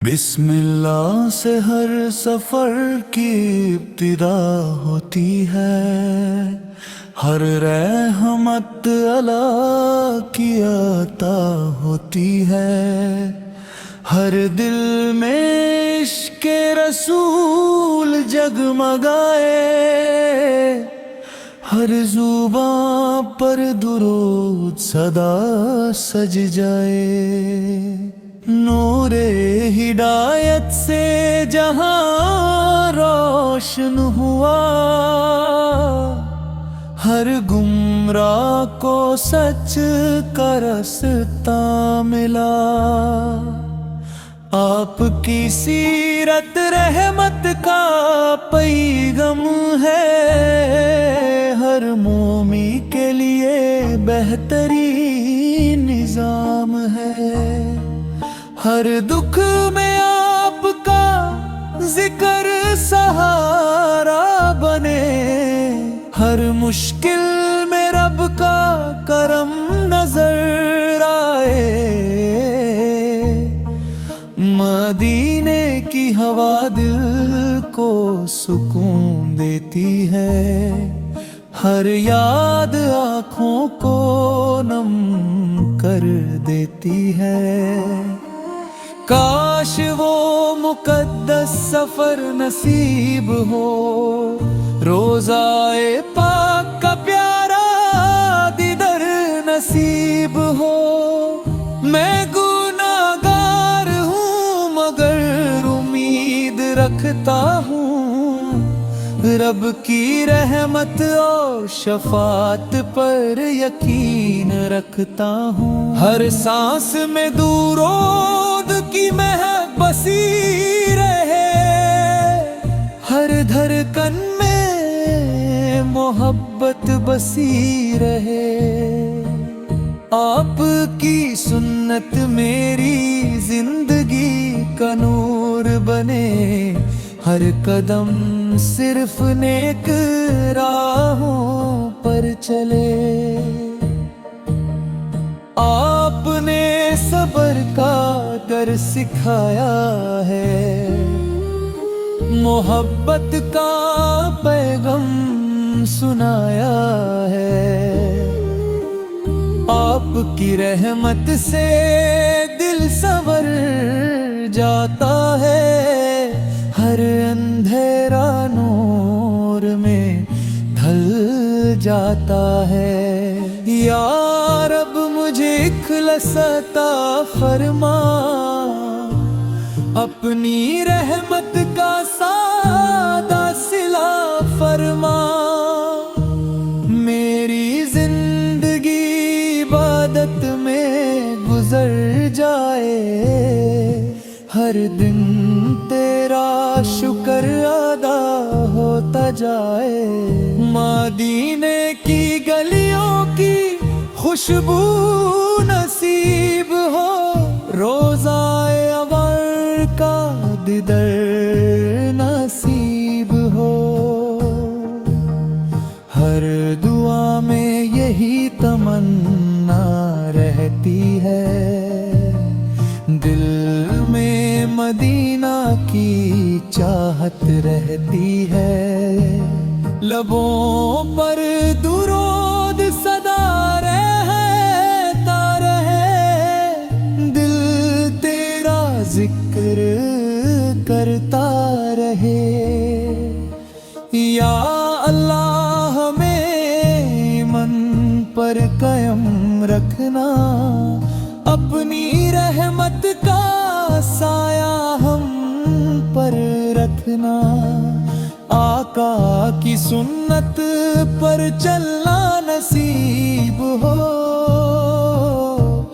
بسم اللہ سے ہر سفر کی ابتدا ہوتی ہے، ہر رحمت اللہ کی عطا ہوتی ہے، ہر دل میں عشق رسول جگمگائے، ہر زباں پر درود صدا سج جائے، نور ہدایت سے جہاں روشن ہوا، ہر گمراہ کو سچ کا رستہ ملا، آپ کی سیرت رحمت کا پیغام ہے، ہر مومن کے لیے بہترین نظام ہے، ہر دکھ میں آپ کا ذکر سہارا بنے، ہر مشکل میں رب کا کرم نظر آئے، مدینے کی ہوا دل کو سکون دیتی ہے، ہر یاد آنکھوں کو نم کر دیتی ہے، کاش وہ مقدس سفر نصیب ہو، روضائے پاک کا پیارا دیدار نصیب ہو، میں گناہگار ہوں مگر امید رکھتا ہوں، رب کی رحمت اور شفاعت پر یقین رکھتا ہوں، ہر سانس میں درود کی مہک بسی رہے، ہر دھڑکن میں محبت بسی رہے، آپ کی سنت میری زندگی کا نور بنے، ہر قدم صرف نیک راہوں پر چلے، آپ نے صبر کا در سکھایا ہے، محبت کا پیغام سنایا ہے، آپ کی رحمت سے دل سنور جاتا ہے، ہر اندھیرا نور میں ڈھل جاتا ہے، یا رب مجھے اخلاص عطا فرما، اپنی رحمت کا سادہ صلہ فرما، میری زندگی عبادت میں گزر جائے، ہر دن تیرا شکر ادا ہوتا جائے، مدینے کی گلیوں کی خوشبو نصیب ہو، روضائے انور کا دیدار نصیب ہو، ہر دعا میں یہی تمنا رہتی ہے، دل میں مدینہ کی چاہت رہتی ہے، لبوں پر درود صدا رہتا رہے، دل تیرا ذکر کرتا رہے، یا اللہ ہمیں من پر قائم رکھنا، اپنی رحمت کا سایہ ہم پر رکھنا، آقا کی سنت پر چلنا نصیب ہو،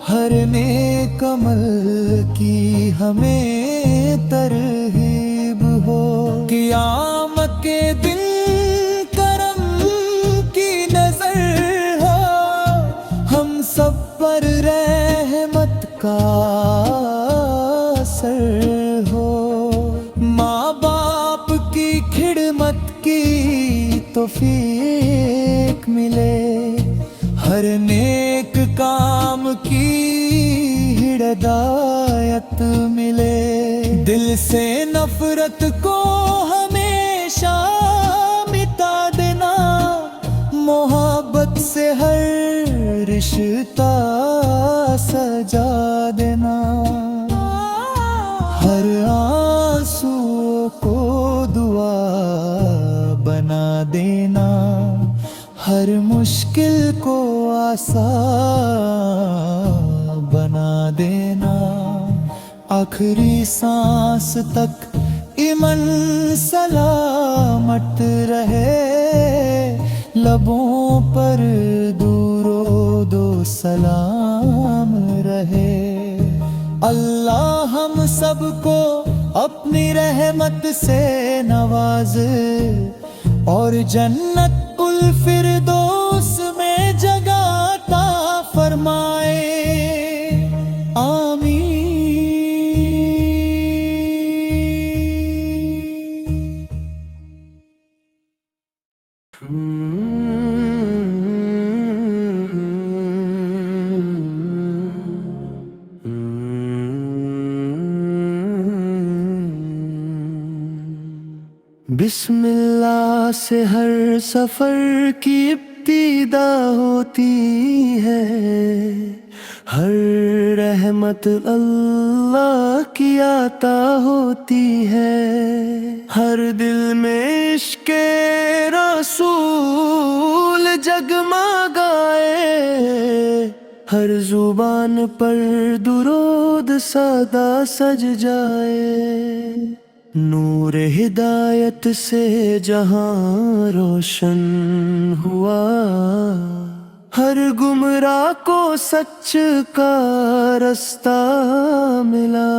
ہر نیک عمل کی ہمیں ترغیب ہو، قیامت کے دن کرم کی نظر ہو، ہم سب پر رحمت کا اثر ہو، ماں باپ کی خدمت کی توفیق ملے، ہر نیک کام کی ہدایت ملے، دل سے نفرت کو ہمیشہ مٹا دینا، محبت سے ہر رشتہ سجا دینا، ہر آنسو کو دعا بنا دینا، ہر مشکل کو آسان بنا دینا، آخری سانس تک ایمن سلامت رہے، لبوں پر درود و سلام رہے۔ اللہ ہم سب کو اپنی رحمت سے نوازے اور جنت الفردوس میں جگہ عطا فرمائے، آمین۔ بسم اللہ سے ہر سفر کی ابتدا ہوتی ہے، ہر رحمت اللہ کی عطا ہوتی ہے، ہر دل میں عشق رسول جگمگائے، ہر زبان پر درود صدا سج جائے، نور ہدایت سے جہاں روشن ہوا، ہر گمراہ کو سچ کا رستہ ملا،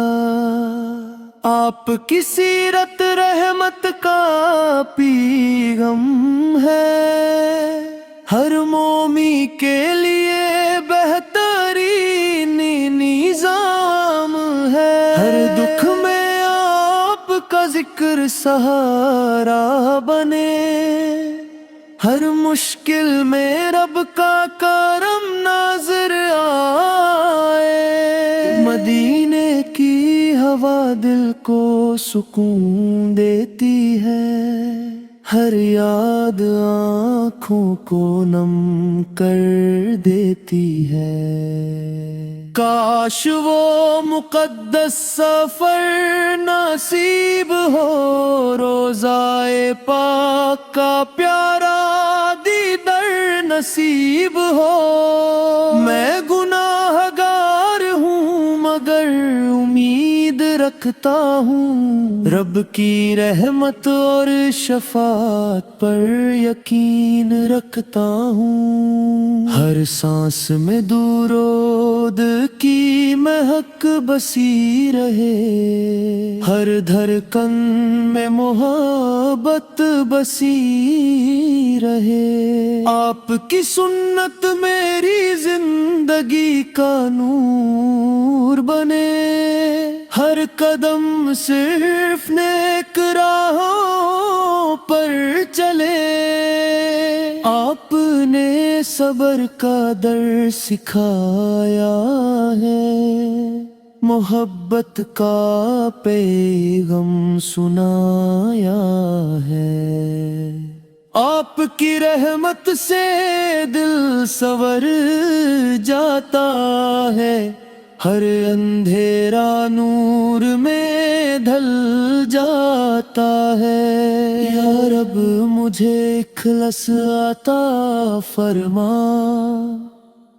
آپ کی سیرت رحمت کا پیغام ہے، ہر مومی کے لیے بہترین نظام ہے، ہر دکھ میں کا ذکر سہارا بنے، ہر مشکل میں رب کا کرم نظر آئے، مدینے کی ہوا دل کو سکون دیتی ہے، ہر یاد آنکھوں کو نم کر دیتی ہے، کاش وہ مقدس سفر نصیب ہو، روضائے پاک کا پیارا دیدار نصیب ہو، میں گناہ گار ہوں مگر امید رکھتا ہوں، رب کی رحمت اور شفاعت پر یقین رکھتا ہوں، ہر سانس میں درود کی مہک بسی رہے، ہر دھڑکن میں محبت بسی رہے، آپ کی سنت میری زندگی کا نور بنے، ہر قدم صرف نیک راہوں پر چلے، آپ نے صبر کا درس سکھایا ہے، محبت کا پیغام سنایا ہے، آپ کی رحمت سے دل سنور جاتا ہے، ہر اندھیرا نور میں ڈھل جاتا ہے، یا رب مجھے اخلاص عطا فرما،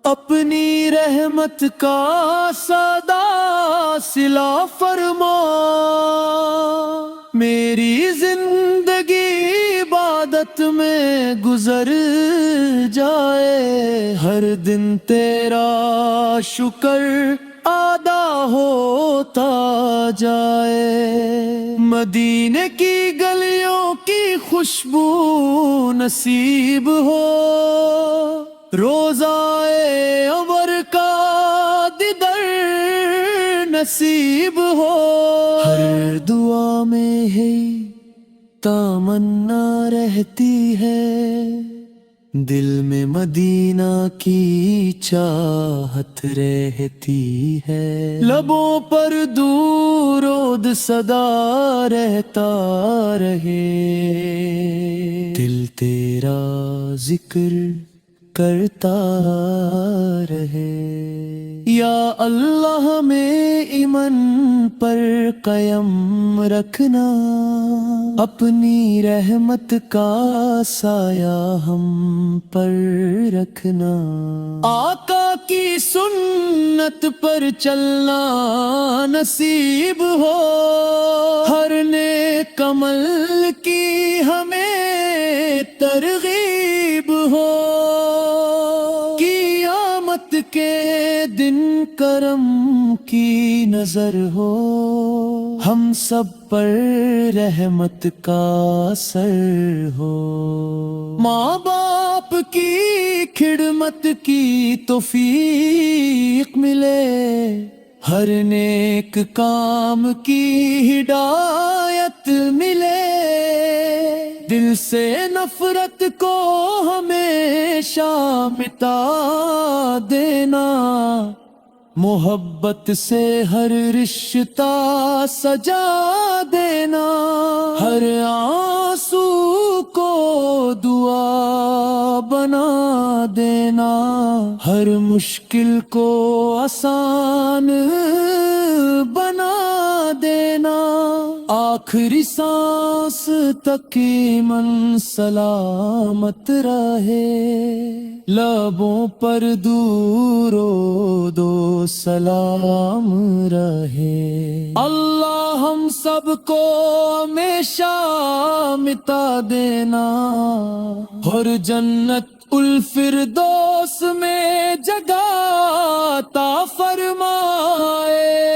اپنی رحمت کا صدا سلا فرما، میری زندگی عبادت میں گزر جائے، ہر دن تیرا شکر ادا ہوتا جائے، مدینے کی گلیوں کی خوشبو نصیب ہو، روضائے عمر کا دیدار نصیب ہو، ہر دعا میں ہے تمنا رہتی ہے، دل میں مدینہ کی چاہت رہتی ہے، لبوں پر درود صدا رہتا رہے، دل تیرا ذکر کرتا رہے۔ یا اللہ ہمیں ایمان پر قائم رکھنا، اپنی رحمت کا سایہ ہم پر رکھنا، آقا کی سنت پر چلنا نصیب ہو، ہر نیک عمل کی ہمیں ترغیب ہو، قیامت کے دن کرم کی نظر ہو، ہم سب پر رحمت کا اثر ہو، ماں باپ کی خدمت کی توفیق ملے، ہر نیک کام کی ہدایت ملے، دل سے نفرت کو ہمیشہ مٹا دینا، محبت سے ہر رشتہ سجا دینا، ہر آنسو کو دعا بنا دینا، ہر مشکل کو آسان بنا دینا، آخری سانس تک ایمان سلامت رہے، لبوں پر درود و سلام رہے، اللہ ہم سب کو ہمیشہ مٹا دینا، اور جنت الفردوس میں جگہ عطا فرمائے۔